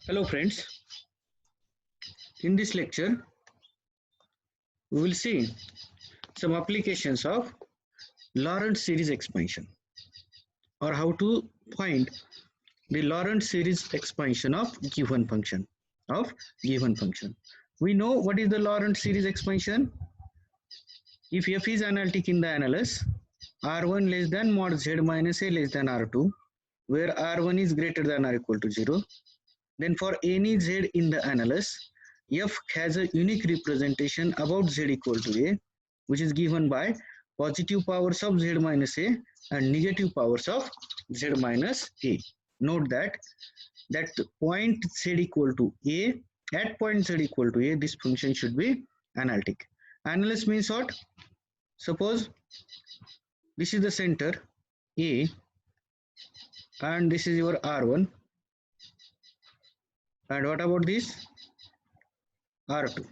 Hello friends, in this lecture we will see some applications of Lorentz series expansion or how to find the Lorentz series expansion of given function. We know what is the Lorentz series expansion. If f is analytic in the annulus, r1 less than mod z minus a less than r2, where r1 is greater than or equal to 0, then for any z in the annulus, f has a unique representation about z equal to a, which is given by positive powers of z minus a and negative powers of z minus a. Note that point z equal to a, at point z equal to a, this function should be analytic. Annulus means what? Suppose this is the center a and this is your r1, and what about this r2,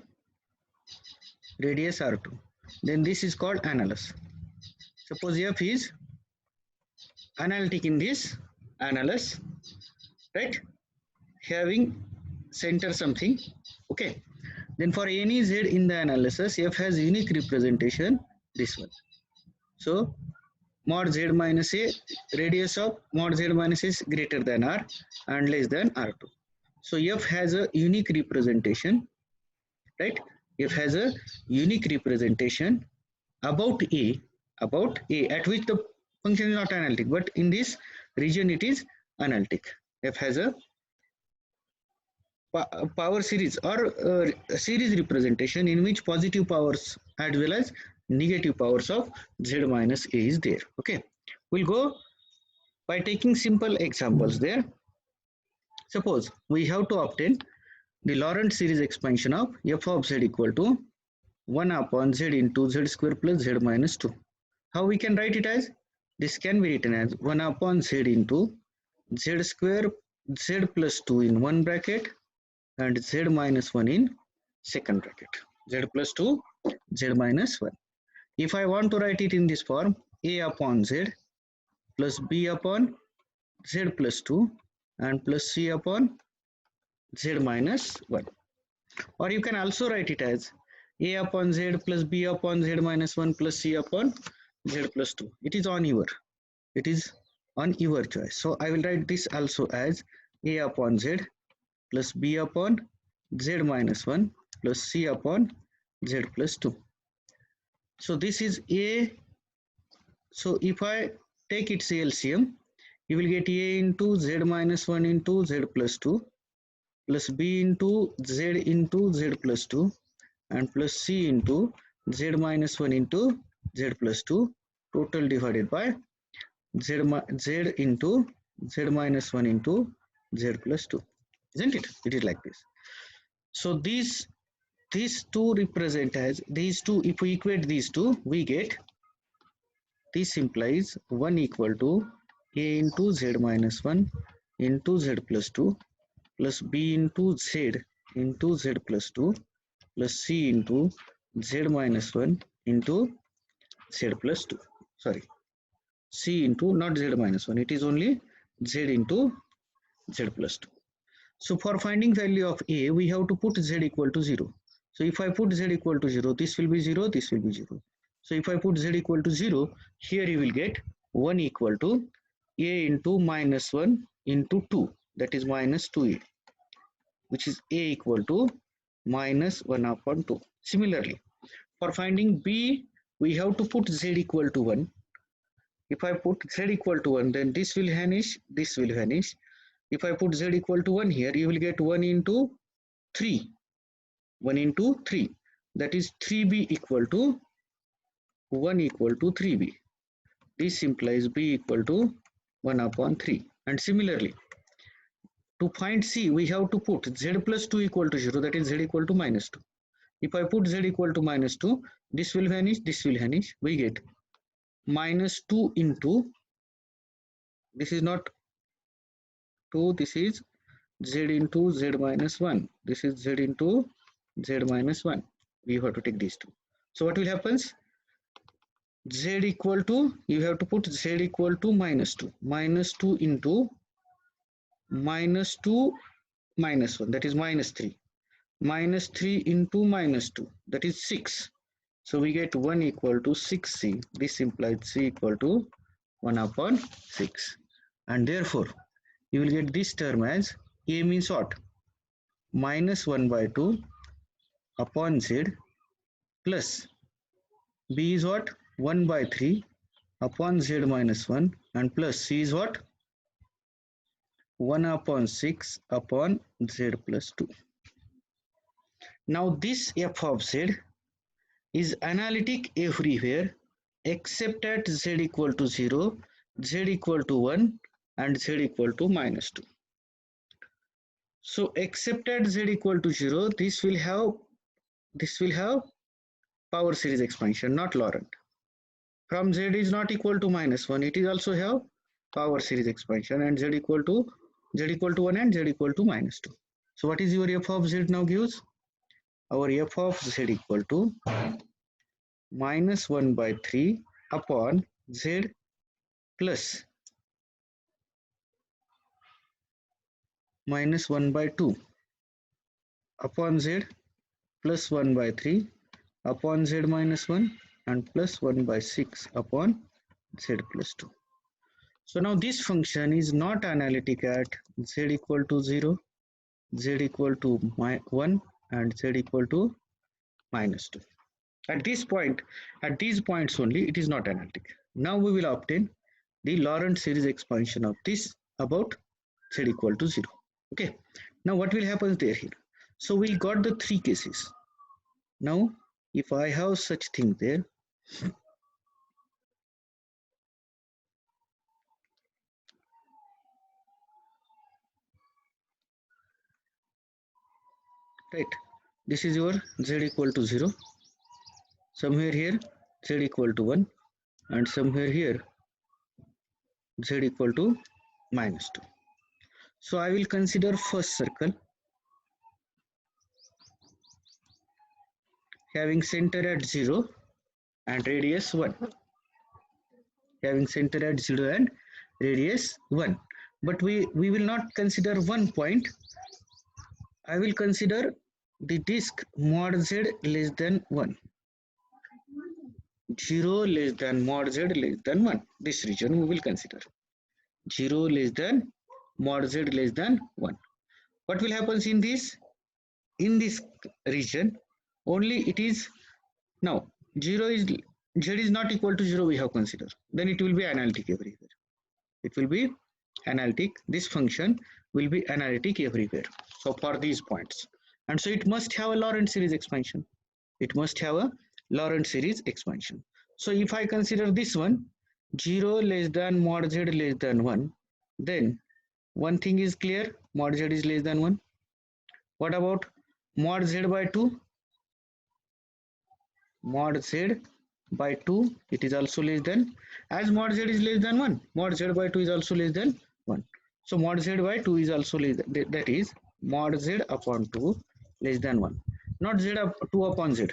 radius r2, then this is called annulus. Suppose f is analytic in this annulus, right, having center something, okay, then for any z in the analysis f has unique representation, this one. So mod z minus a, radius of mod z minus a is greater than r and less than r2, so f has a unique representation, right? F has a unique representation about a at which the function is not analytic, but in this region it is analytic. F has a power series or series representation in which positive powers as well as negative powers of z minus a is there. Okay, we'll go by taking simple examples there. Suppose we have to obtain the Lorentz series expansion of f of z equal to 1 upon z into z square plus z minus 2. How we can write it as? This can be written as 1 upon z into z square z plus 2 in one bracket and z minus 1 in second bracket. Z plus 2, z minus 1. If I want to write it in this form, a upon z plus b upon z plus 2 and plus c upon z minus 1. Or you can also write it as a upon z plus b upon z minus 1 plus c upon z plus 2. It is on your choice. So I will write this also as a upon z plus b upon z minus 1 plus c upon z plus 2. So this is a. So if I take its LCM, you will get a into z minus 1 into z plus 2 plus b into z plus 2 and plus c into z minus 1 into z plus 2, total divided by z into z minus 1 into z plus 2, isn't it? It is like this. So these two represent as these two. If we equate these two, we get this implies 1 equal to a into z minus 1 into z plus 2 plus b into z plus 2 plus c into z minus 1 into z plus 2. Sorry, c into not z minus 1, it is only z into z plus 2. So for finding value of a, we have to put z equal to 0. So if I put z equal to 0, this will be 0, this will be 0. So if I put z equal to 0, here you will get 1 equal to a into minus 1 into 2, that is minus 2a, which is a equal to minus 1 upon 2. Similarly, for finding b, we have to put z equal to 1. If I put z equal to 1, then this will vanish, this will vanish. If I put z equal to 1 here, you will get 1 into 3. 1 into 3. That is 3b equal to 1 equal to 3b. This implies b equal to 1 upon 3. And similarly, to find c, we have to put z plus 2 equal to 0, that is z equal to minus 2. If I put z equal to minus 2, this will vanish, this will vanish. We get minus 2 into, this is not 2, this is z into z minus 1. This is z into z minus 1. We have to take these two. So what will happen? Z equal to, you have to put z equal to minus 2. Minus 2 into minus 2 minus 1, that is minus 3. Minus 3 into minus 2, that is 6. So we get 1 equal to 6c. This implies c equal to 1 upon 6. And therefore, you will get this term as a means what? Minus 1 by 2 upon z plus b is what? 1 by 3 upon z minus 1 and plus c is what? 1 upon 6 upon z plus 2. Now this f of z is analytic everywhere except at z equal to 0, z equal to 1 and z equal to minus 2. So except at z equal to 0, this will have power series expansion, not Laurent. From z is not equal to minus 1, it is also have power series expansion, and z equal to 1 and z equal to minus 2. So what is your f of z now gives? Our f of z equal to minus 1 by 3 upon z plus minus 1 by 2 upon z plus 1 by 3 upon z minus 1 and plus 1 by 6 upon z plus 2. So now this function is not analytic at z equal to 0, z equal to 1 and z equal to minus 2. At this point, at these points only, it is not analytic. Now we will obtain the Laurent series expansion of this about z equal to 0. Okay. Now what will happen there here? So we got the three cases. Now if I have such thing there, right, this is your z equal to 0, somewhere here z equal to 1 and somewhere here z equal to minus 2. So I will consider first circle having center at 0 and radius 1, having center at 0 and radius 1, but we will not consider one point. I will consider the disk mod z less than 1, 0 less than mod z less than 1. This region we will consider 0 less than mod z less than 1. What will happen in this region? Only it is now 0 is z is not equal to 0 we have considered. Then it will be analytic everywhere. It will be analytic. This function will be analytic everywhere. So for these points. And so it must have a Laurent series expansion. It must have a Laurent series expansion. So if I consider this one, 0 less than mod z less than 1, then one thing is clear, mod z is less than 1. What about mod z by 2? Mod z by 2, it is also less than, as mod z is less than 1, mod z by 2 is also less than 1. So mod z by 2 is also less than, that is mod z upon 2 less than 1, not z up 2 upon z,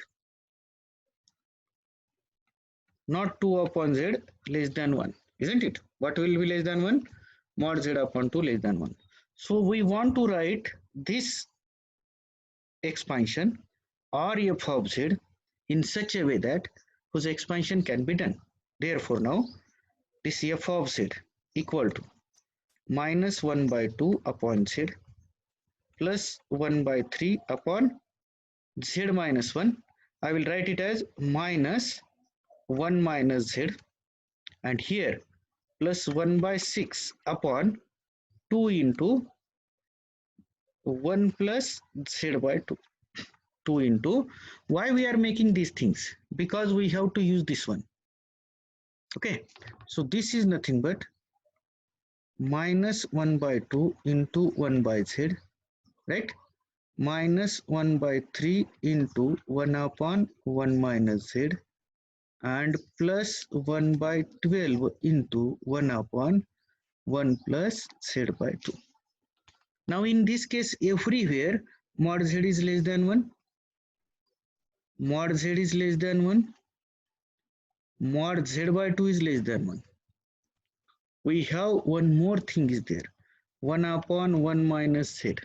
not 2 upon z less than 1, isn't it? What will be less than 1? Mod z upon 2 less than 1. So we want to write this expansion or f of z in such a way that whose expansion can be done. Therefore now this f of z equal to minus 1 by 2 upon z plus 1 by 3 upon z minus 1. I will write it as minus 1 minus z, and here plus 1 by 6 upon 2 into 1 plus z by 2. 2 into, why we are making these things? Because we have to use this one. Okay, so this is nothing but minus 1 by 2 into 1 by z, right? Minus 1 by 3 into 1 upon 1 minus z, and plus 1 by 12 into 1 upon 1 plus z by 2. Now in this case, everywhere mod z is less than 1, mod z is less than 1, mod z by 2 is less than 1. We have one more thing is there, 1 upon 1 minus z.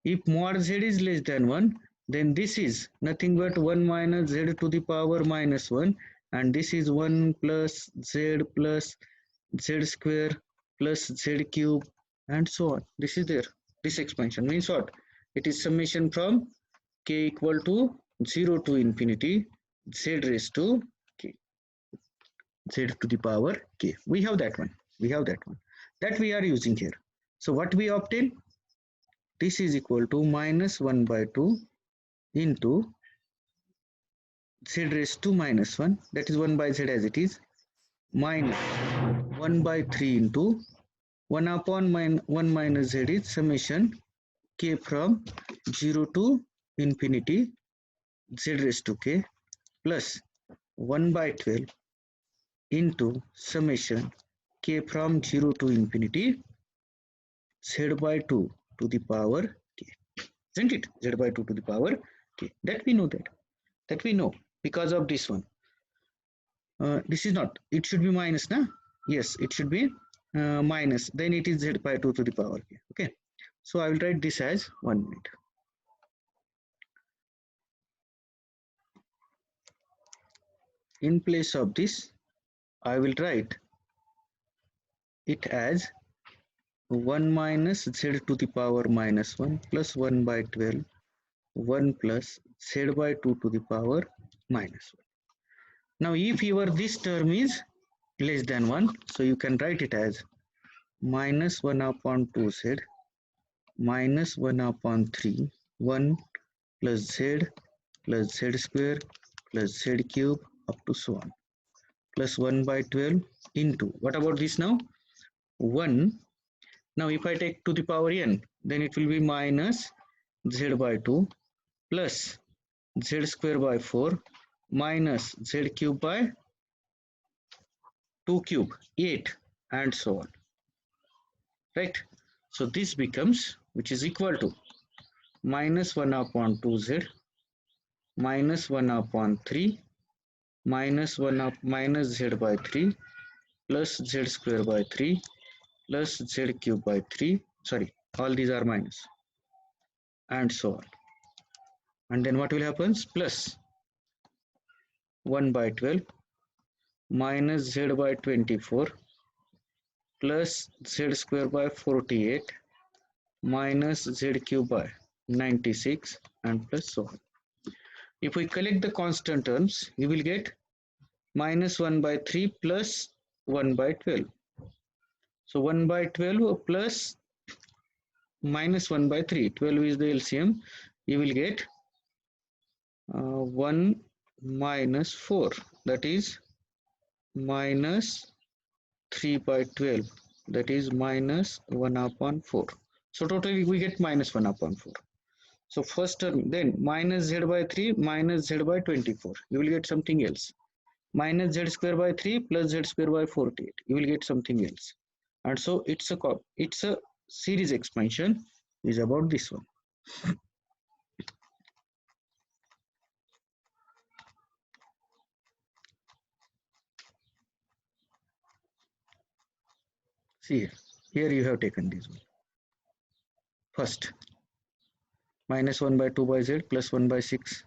If mod z is less than 1, then this is nothing but 1 minus z to the power minus 1, and this is 1 plus z square plus z cube, and so on. This is there. This expansion means what? It is summation from k equal to 0 to infinity z raised to k, z to the power k. We have that one. We have that one. That we are using here. So what we obtain? This is equal to minus 1 by 2 into z raised to minus 1, that is 1 by z as it is, minus 1 by 3 into 1 upon 1 minus z is summation k from 0 to infinity z raised to k plus 1 by 12 into summation k from 0 to infinity z by 2 to the power k. Isn't it? Z by 2 to the power k. That we know that. That we know because of this one. This is not. It should be minus, na? Yes, it should be minus. Then it is z by 2 to the power k. Okay. So I will write this as 1 minute. In place of this, I will write it as 1 minus z to the power minus 1 plus 1 by 12, 1 plus z by 2 to the power minus 1. Now, if your this term is less than 1, so you can write it as minus 1 upon 2z minus 1 upon 3, 1 plus z square plus z cube up to so on, plus 1 by 12 into, what about this now? 1. Now if I take to the power n, then it will be minus z by 2 plus z square by 4 minus z cube by 2 cube, 8, and so on. Right? So this becomes, which is equal to minus 1 upon 2z minus 1 upon 3 minus 1 up minus z by 3 plus z square by 3 plus z cube by 3. Sorry, all these are minus, and so on. And then what will happen? Plus 1 by 12 minus z by 24 plus z square by 48 minus z cube by 96, and plus so on. If we collect the constant terms, you will get minus 1 by 3 plus 1 by 12. So 1 by 12 plus minus 1 by 3, 12 is the LCM, you will get 1 minus 4, that is minus 3 by 12, that is minus 1 upon 4. So totally we get minus 1 upon 4. So first term, then minus z by 3 minus z by 24, you will get something else. Minus z square by 3 plus z square by 48, you will get something else. And so it's a series expansion is about this one. See here you have taken this one. First, minus 1 by 2 by z plus 1 by 6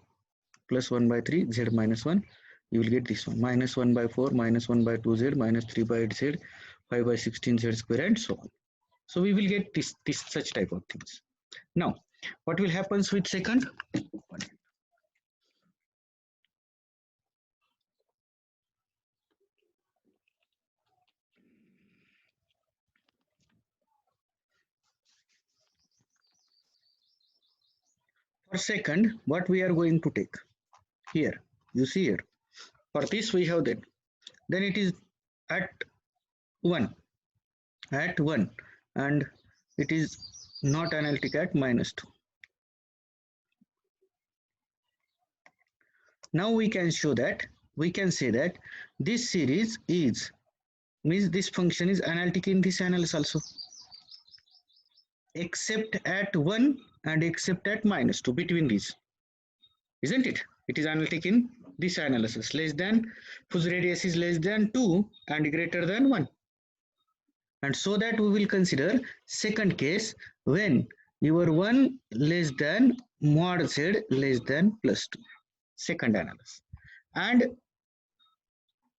plus 1 by 3 z minus 1, you will get this one, minus 1 by 4 minus 1 by 2 z minus 3 by 8 z 5 by 16 z square, and so on. So we will get this such type of things. Now what will happen with second? For second, what we are going to take here, you see here, for this we have that, then it is at 1, and it is not analytic at minus 2. Now we can show that, we can say that this series is, means this function is analytic in this analysis also, except at 1 and except at minus 2, between these, isn't it? It is analytic in this analysis, less than, whose radius is less than 2 and greater than 1. And so that we will consider second case when your 1 less than mod z less than plus 2, second analysis. And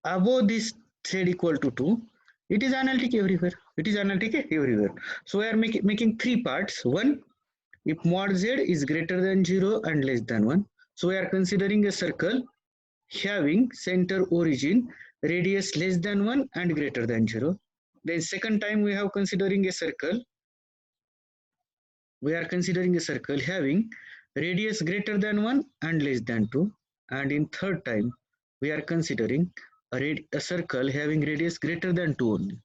above this z equal to 2, it is analytic everywhere. It is analytic everywhere. So we are making three parts. One, if mod z is greater than 0 and less than 1, so we are considering a circle having center origin radius less than 1 and greater than 0. Then second time we have considering a circle. We are considering a circle having radius greater than 1 and less than 2. And in third time we are considering a circle having radius greater than 2 only.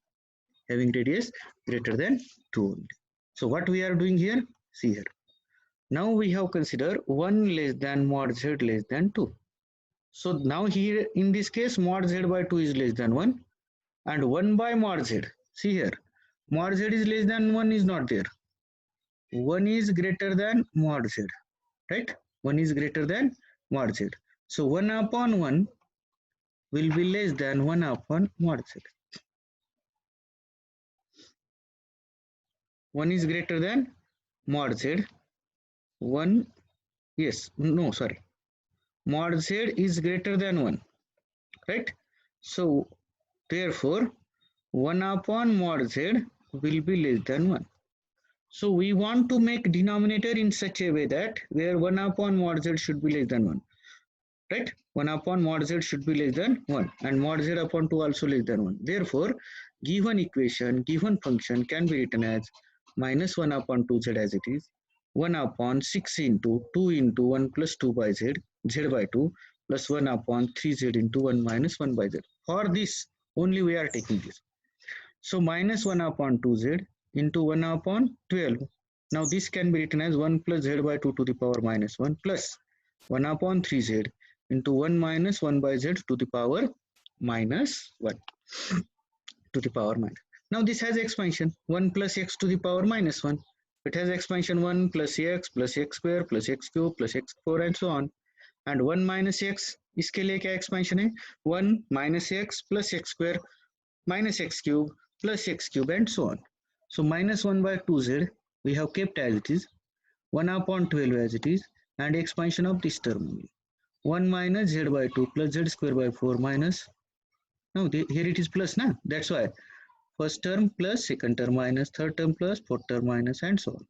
Having radius greater than 2 only. So what we are doing here? See here. Now we have considered 1 less than mod z less than 2. So now here in this case mod z by 2 is less than 1 and 1 by mod z. See here, mod z is less than 1 is not there. 1 is greater than mod z, right? 1 is greater than mod z. So 1 upon 1 will be less than 1 upon mod z. 1 is greater than mod z. 1, yes, no, sorry. Mod z is greater than 1, right? So therefore 1 upon mod z will be less than 1. So we want to make denominator in such a way that where 1 upon mod z should be less than 1, right? 1 upon mod z should be less than 1 and mod z upon 2 also less than 1. Therefore, given equation, given function can be written as minus 1 upon 2z as it is, 1 upon 6 into 2 into 1 plus 2 by z, z by 2 plus 1 upon 3z into 1 minus 1 by z. For this, only we are taking this. So minus 1 upon 2z into 1 upon 12. Now this can be written as 1 plus z by 2 to the power minus 1 plus 1 upon 3z into 1 minus 1 by z to the power minus 1 to the power minus. Now this has expansion 1 plus x to the power minus 1. It has expansion 1 plus x square plus x cube plus x4 and so on. And 1 minus x इसके लिए क्या expansion है 1 minus x plus x square minus x cube plus x cube and so on. So minus 1 by 2z we have kept as it is, 1 upon 12 as it is, and expansion of this term only. 1 minus z by 2 plus z square by 4 minus, no, here it is plus, na? That's why first term plus second term minus, third term plus fourth term minus and so on.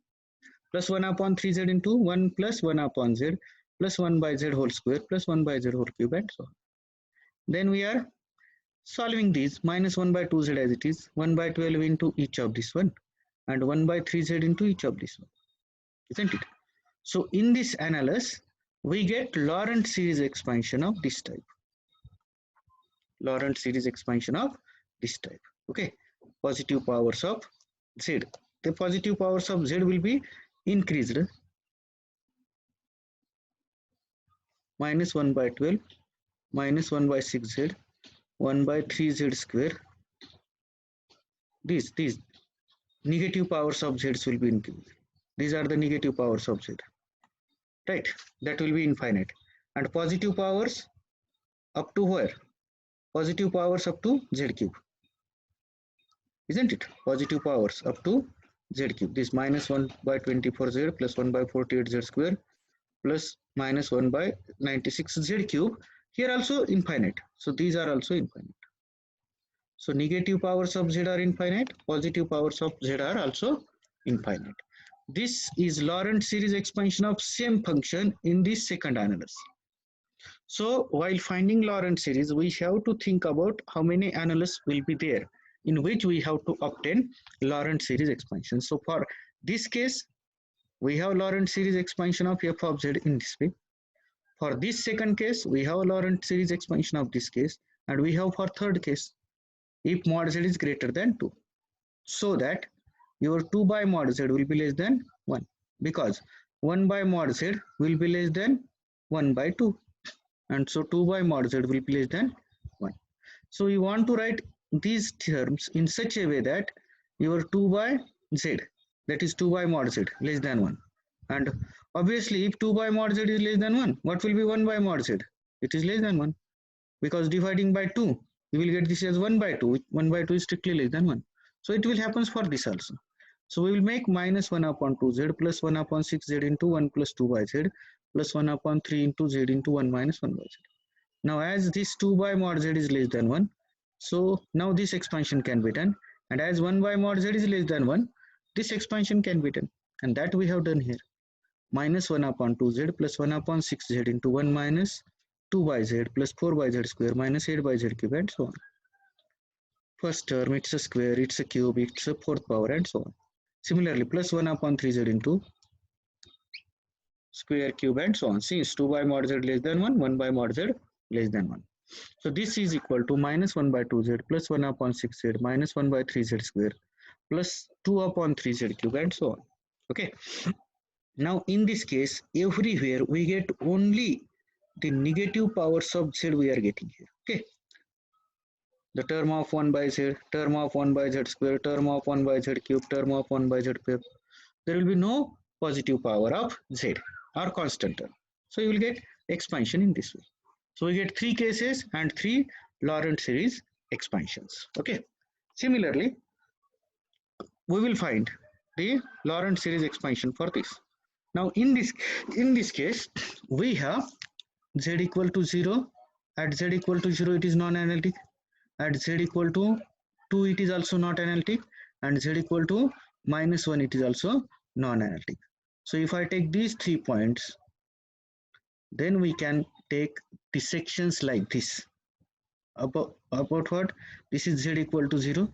Plus 1 upon 3z into 1 plus 1 upon z plus 1 by z whole square plus 1 by z whole cube and so on. Then we are solving these minus 1 by 2z as it is, 1 by 12 into each of this one and 1 by 3z into each of this one, isn't it? So in this analysis, we get Lorentz series expansion of this type. Lorentz series expansion of this type, okay? Positive powers of z. The positive powers of z will be increased. Minus 1 by 12, minus 1 by 6z, 1 by 3z square. These negative powers of z will be increased. These are the negative powers of z, right? That will be infinite. And positive powers up to where? Positive powers up to z cube, isn't it? Positive powers up to z cube. This minus 1 by 24z plus 1 by 48z square plus minus 1 by 96z cube. Here also infinite. So these are also infinite. So negative powers of z are infinite, positive powers of z are also infinite. This is Lorentz series expansion of same function in this second analysis. So while finding Lorentz series, we have to think about how many analyses will be there in which we have to obtain Lorentz series expansion. So for this case, we have Lorentz series expansion of f of z in this way. For this second case, we have Lorentz series expansion of this case, and we have for third case, if mod z is greater than 2. So that your 2 by mod z will be less than 1, because 1 by mod z will be less than 1 by 2. And so 2 by mod z will be less than 1. So you want to write these terms in such a way that your 2 by z, that is 2 by mod z, less than 1. And obviously if 2 by mod z is less than 1, what will be 1 by mod z? It is less than 1, because dividing by 2, you will get this as 1 by 2. 1 by 2 is strictly less than 1. So it will happen for this also. So we will make minus 1 upon 2z plus 1 upon 6z into 1 plus 2 by z plus 1 upon 3 into z into 1 minus 1 by z. Now as this 2 by mod z is less than 1, so now this expansion can be done, and as 1 by mod z is less than 1, this expansion can be done, and that we have done here. Minus 1 upon 2z plus 1 upon 6z into 1 minus 2 by z plus 4 by z square minus 8 by z cube and so on. First term, it's a square, it's a cube, it's a fourth power and so on. Similarly, plus 1 upon 3z into square, cube and so on. Since 2 by mod z less than 1, 1 by mod z less than 1. So this is equal to minus 1 by 2z plus 1 upon 6z minus 1 by 3z square plus 2 upon 3z cube and so on. Okay. Now in this case, everywhere we get only the negative powers of z we are getting here. Okay. The term of 1 by z, term of 1 by z square, term of 1 by z cube, term of 1 by z cube. There will be no positive power of z or constant term. So you will get expansion in this way. So we get 3 cases and 3 Laurent series expansions. Okay. Similarly, we will find the Laurent series expansion for this. Now in this case, we have z equal to 0. At z equal to 0, it is non-analytic. At z equal to 2, it is also not analytic, and z equal to minus 1, it is also non-analytic. So if I take these 3 points, then we can take the sections like this. About what? This is z equal to 0,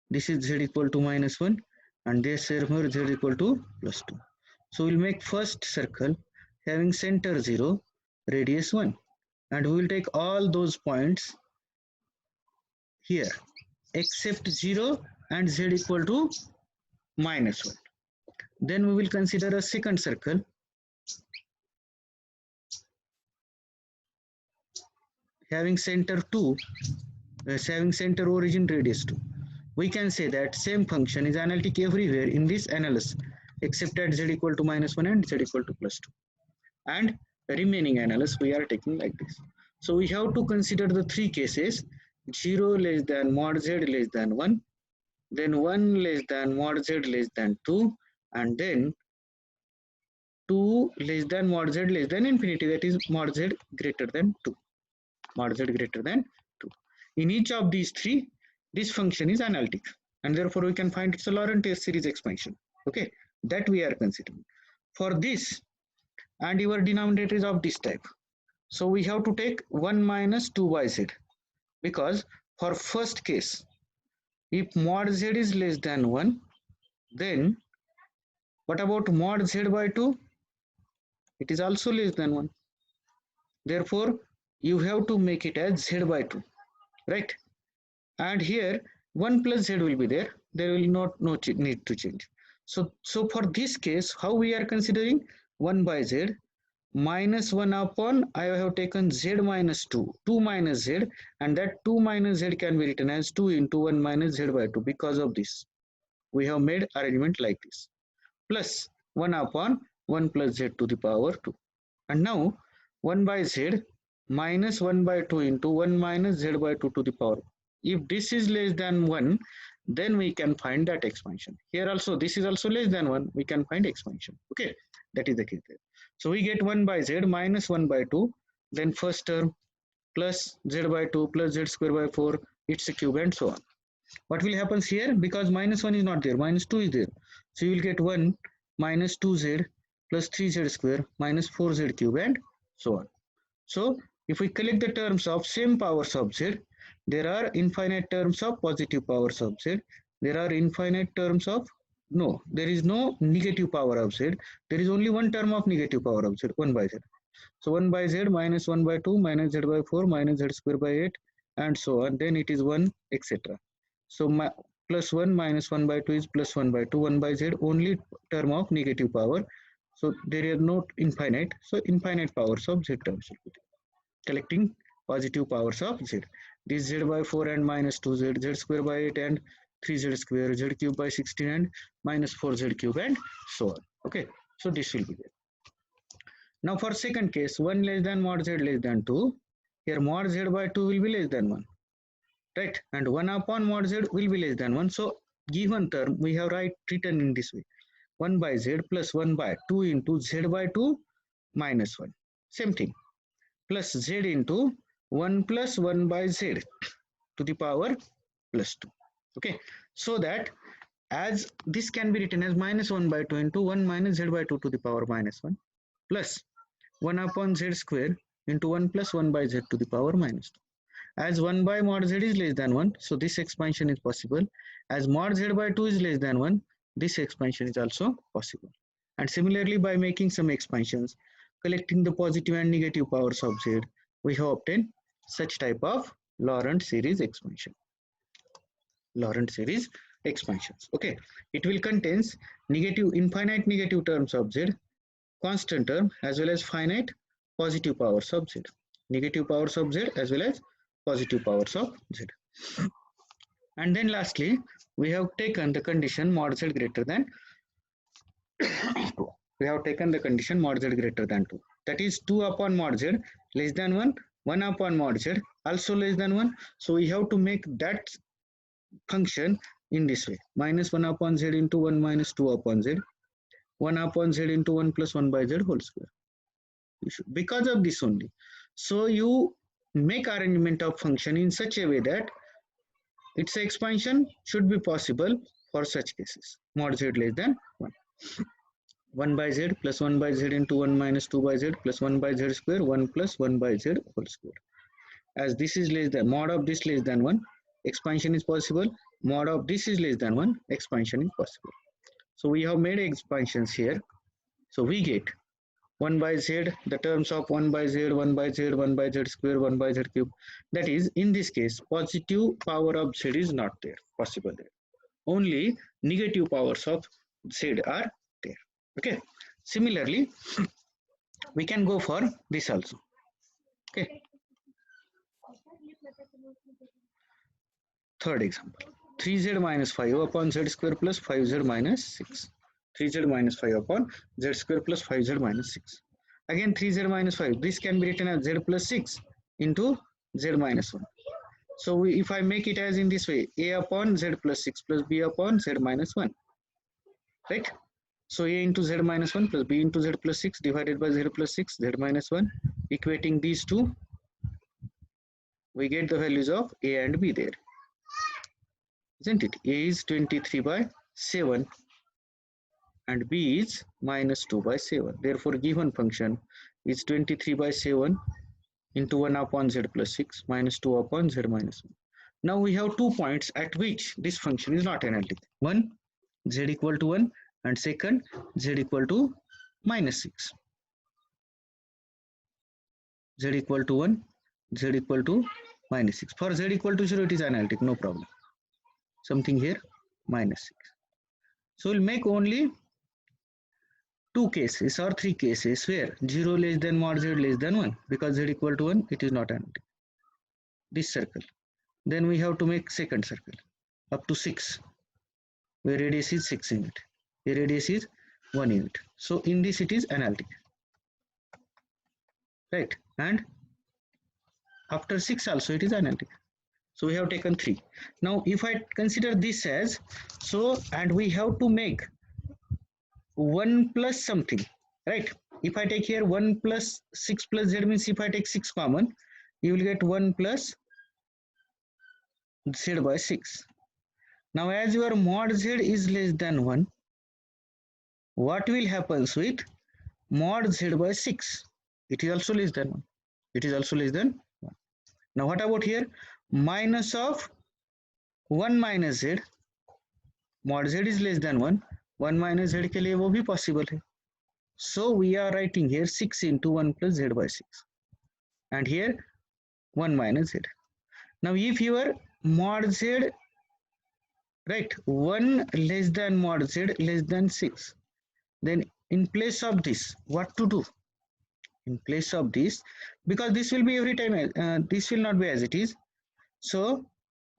this is z equal to minus 1, and this here z equal to plus 2. So we'll make first circle having center 0, radius 1, and we will take all those points here except 0 and z equal to minus 1. Then we will consider a second circle having center 2, having center origin radius 2. We can say that same function is analytic everywhere in this analysis except at z equal to minus 1 and z equal to plus 2. And the remaining analysis we are taking like this. So we have to consider the 3 cases: 0 less than mod z less than 1, then 1 less than mod z less than 2, and then 2 less than mod z less than infinity, that is mod z greater than 2. Mod z greater than 2. In each of these 3, this function is analytic, and therefore we can find it's a Laurent series expansion. Okay, that we are considering. For this, and your denominator is of this type, so we have to take 1 minus 2 by z, because for first case, if mod z is less than 1, then what about mod z by 2? It is also less than 1. Therefore, you have to make it as z by 2, right? And here 1 plus z will be there. There will not no need to change. So for this case, how we are considering 1 by z minus 1 upon, I have taken z minus 2, 2 minus z, and that 2 minus z can be written as 2 into 1 minus z by 2. Because of this, we have made arrangement like this, plus 1 upon 1 plus z to the power 2. And now 1 by z minus 1 by 2 into 1 minus z by 2 to the power. If this is less than 1, then we can find that expansion. Here also, this is also less than 1, we can find expansion. Okay, that is the case there. So we get 1 by z minus 1 by 2, then first term plus z by 2 plus z square by 4, it's a cube and so on. What will happen here? Because minus 1 is not there, minus 2 is there. So you will get 1 minus 2z plus 3z square minus 4z cube and so on. So if we collect the terms of same powers of z, there are infinite terms of positive powers of z. There are infinite terms of, no, there is no negative power of z. There is only one term of negative power of z, 1 by z. So 1 by z minus 1 by 2 minus z by 4 minus z square by 8 and so on. Then it is 1, etc. So plus 1 minus 1 by 2 is plus 1 by 2. 1 by z only term of negative power. So there are no infinite. So infinite powers of z terms will be there. Collecting positive powers of z. This z by 4 and minus 2z, z square by 8 and 3z square, z cube by 16 and minus 4z cube and so on. Okay, so this will be there. Now for second case, 1 less than mod z less than 2, here mod z by 2 will be less than 1, right? And 1 upon mod z will be less than 1. So given term we have written in this way, 1 by z plus 1 by 2 into z by 2 minus 1. Same thing, plus z into 1 plus 1 by z to the power plus 2. Okay, so that as this can be written as minus 1 by 2 into 1 minus z by 2 to the power minus 1 plus 1 upon z square into 1 plus 1 by z to the power minus 2. As 1 by mod z is less than 1, so this expansion is possible. As mod z by 2 is less than 1, this expansion is also possible. And similarly, by making some expansions, collecting the positive and negative powers of z, we have obtained such type of Laurent series expansion. Laurent series expansions. Okay, it will contains negative, infinite negative terms of z, constant term, as well as finite positive powers of z, negative powers of z as well as positive powers of z. And then lastly, we have taken the condition mod z greater than 2. We have taken the condition mod z greater than 2. That is 2 upon mod z less than 1, 1 upon mod z also less than 1. So we have to make that function in this way, minus 1 upon z into 1 minus 2 upon z, 1 upon z into 1 plus 1 by z whole square. Because of this only. So you make arrangement of function in such a way that its expansion should be possible for such cases. Mod z less than 1. 1 by z plus 1 by z into 1 minus 2 by z plus 1 by z square 1 plus 1 by z whole square. As this is less than, mod of this less than 1, expansion is possible. Mod of this is less than 1, expansion is possible. So we have made expansions here. So we get 1 by z, the terms of 1 by z, 1 by z, 1 by z square, 1 by z cube. That is, in this case, positive power of z is not there, possible there. Only negative powers of z are there. Okay. Similarly, we can go for this also. Okay. Third example, 3z minus 5 upon z square plus 5z minus 6. 3z minus 5 upon z square plus 5z minus 6. Again 3z minus 5, this can be written as z plus 6 into z minus 1. So if I make it as in this way, a upon z plus 6 plus b upon z minus 1, right? So a into z minus 1 plus b into z plus 6 divided by z plus 6, z minus 1, equating these two, we get the values of a and b there. Isn't it? A is 23 by 7 and b is minus 2 by 7. Therefore, given function is 23 by 7 into 1 upon z plus 6 minus 2 upon z minus 1. Now we have 2 points at which this function is not analytic. One, z equal to 1, and second, z equal to minus 6. Z equal to 1, z equal to minus 6. For z equal to 0, it is analytic, no problem. Something here, minus 6. So we'll make only 2 cases or 3 cases where 0 less than mod z less than 1, because z equal to 1, it is not analytic. This circle. Then we have to make second circle up to 6, where radius is 6 unit. The radius is 1 unit. So in this it is analytic. Right? And after 6 also it is analytic. So we have taken 3. Now if I consider this as, so, and we have to make 1 plus something, right? If I take here 1 plus 6 plus z, means if I take 6 common, you will get 1 plus z by 6. Now as your mod z is less than 1, what will happen with mod z by 6? It is also less than 1. It is also less than 1. Now what about here? Minus of 1 minus z, mod z is less than 1, 1 minus z के लिए वो भी possible है. So we are writing here 6 into 1 plus z by 6, and here 1 minus z. Now if your mod z, right, 1 less than mod z less than 6, then in place of this, what to do? In place of this, because this will be every time, this will not be as it is. So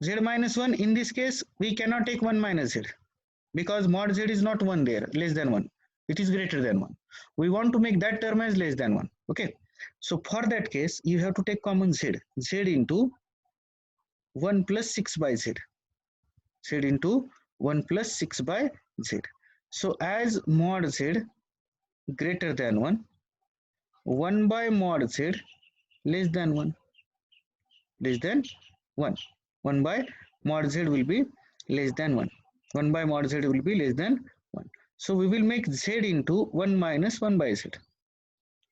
z minus 1, in this case, we cannot take 1 minus z, because mod z is not 1 there, less than 1. It is greater than 1. We want to make that term as less than 1. Okay. So for that case, you have to take common z. Z into 1 plus 6 by z. Z into 1 plus 6 by z. So as mod z greater than 1, 1 by mod z less than 1, less than 1. 1 by mod z will be less than 1. 1 by mod z will be less than 1. So we will make z into 1 minus 1 by z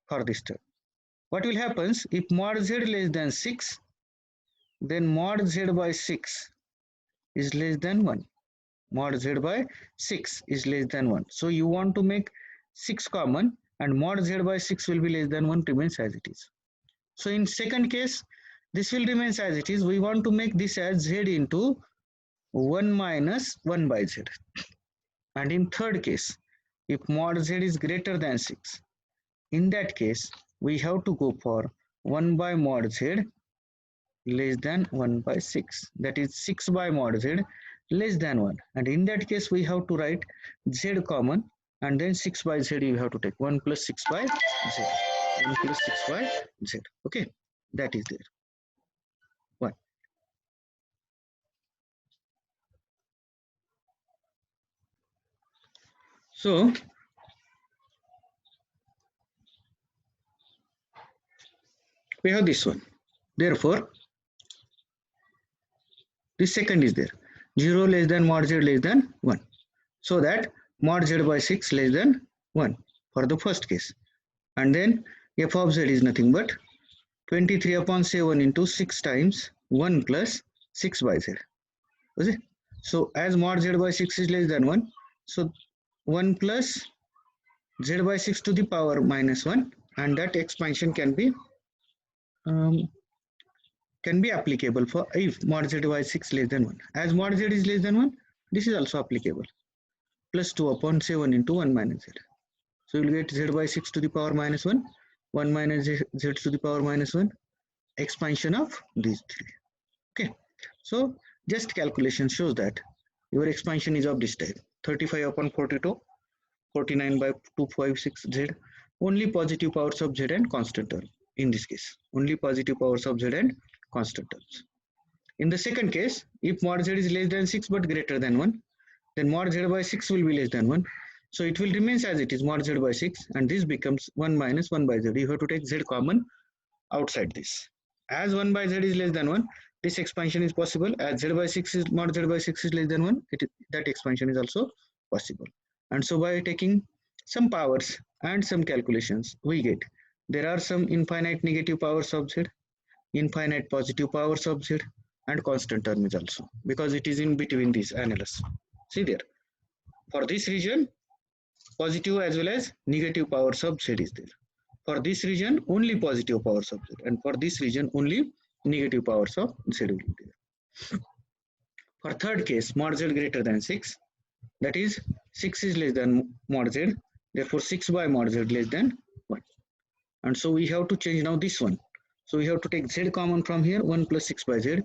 for this term. What will happen if mod z less than 6, then mod z by 6 is less than 1. Mod z by 6 is less than 1. So you want to make 6 common, and mod z by 6 will be less than 1, remains as it is. So in second case, this will remain as it is. We want to make this as z into 1 minus 1 by z. And in third case, if mod z is greater than 6, in that case, we have to go for 1 by mod z less than 1 by 6. That is 6 by mod z less than 1. And in that case, we have to write z common, and then 6 by z you have to take 1 plus 6 by z. 1 plus 6 by z. Okay, that is there. 1. So we have this one. Therefore, this second is there. 0 less than mod z less than 1. So that mod z by 6 less than 1 for the first case. And then f of z is nothing but 23 upon 7 into 6 times 1 plus 6 by z. Okay? So as mod z by 6 is less than 1, so 1 plus z by 6 to the power minus 1, and that expansion can be applicable for if mod z by 6 less than 1. As mod z is less than 1, this is also applicable. Plus 2 upon 7 into 1 minus z. So you will get z by 6 to the power minus 1, 1 minus z to the power minus 1, expansion of these three. Okay. So just calculation shows that your expansion is of this type: 35 upon 42, 49 by 256 z, only positive powers of z and constant term. In this case, only positive powers of z and constant terms. In the second case, if mod z is less than 6 but greater than 1, then mod z by 6 will be less than 1. So it will remain as it is, mod z by 6, and this becomes 1 minus 1 by z. You have to take z common outside this. As 1 by z is less than 1, this expansion is possible. As z by 6 is mod z by 6 is less than 1, that expansion is also possible. And so by taking some powers and some calculations, we get there are some infinite negative powers of z, infinite positive powers of z, and constant term is also, because it is in between these annulus. See there, for this region, positive as well as negative powers of z is there. For this region, only positive powers of z, and for this region, only negative powers of z will be there. For third case, mod z greater than 6, that is 6 is less than mod z, therefore 6 by mod z less than 1. And so we have to change now this one. So we have to take z common from here, 1 plus 6 by z,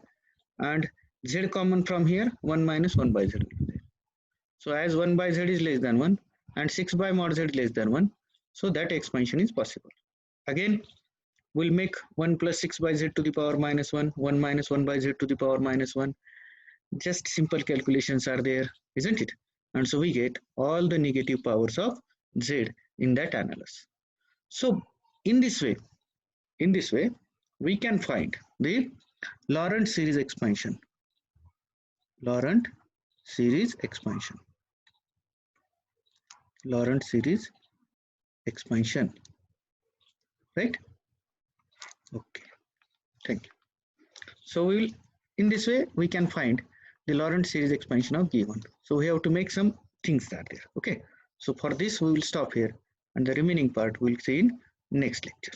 and z common from here, 1 minus 1 by z. So as 1 by z is less than 1 and 6 by mod z less than 1, so that expansion is possible. Again, we'll make 1 plus 6 by z to the power minus 1, 1 minus 1 by z to the power minus 1. Just simple calculations are there, isn't it? And so we get all the negative powers of z in that annulus. So in this way, we can find the Laurent series expansion. Laurent series expansion. Laurent series expansion. Right? Okay. Thank you. So we will, in this way, we can find the Laurent series expansion of given. So we have to make some things that there. Okay. So for this, we will stop here, and the remaining part we'll see in next lecture.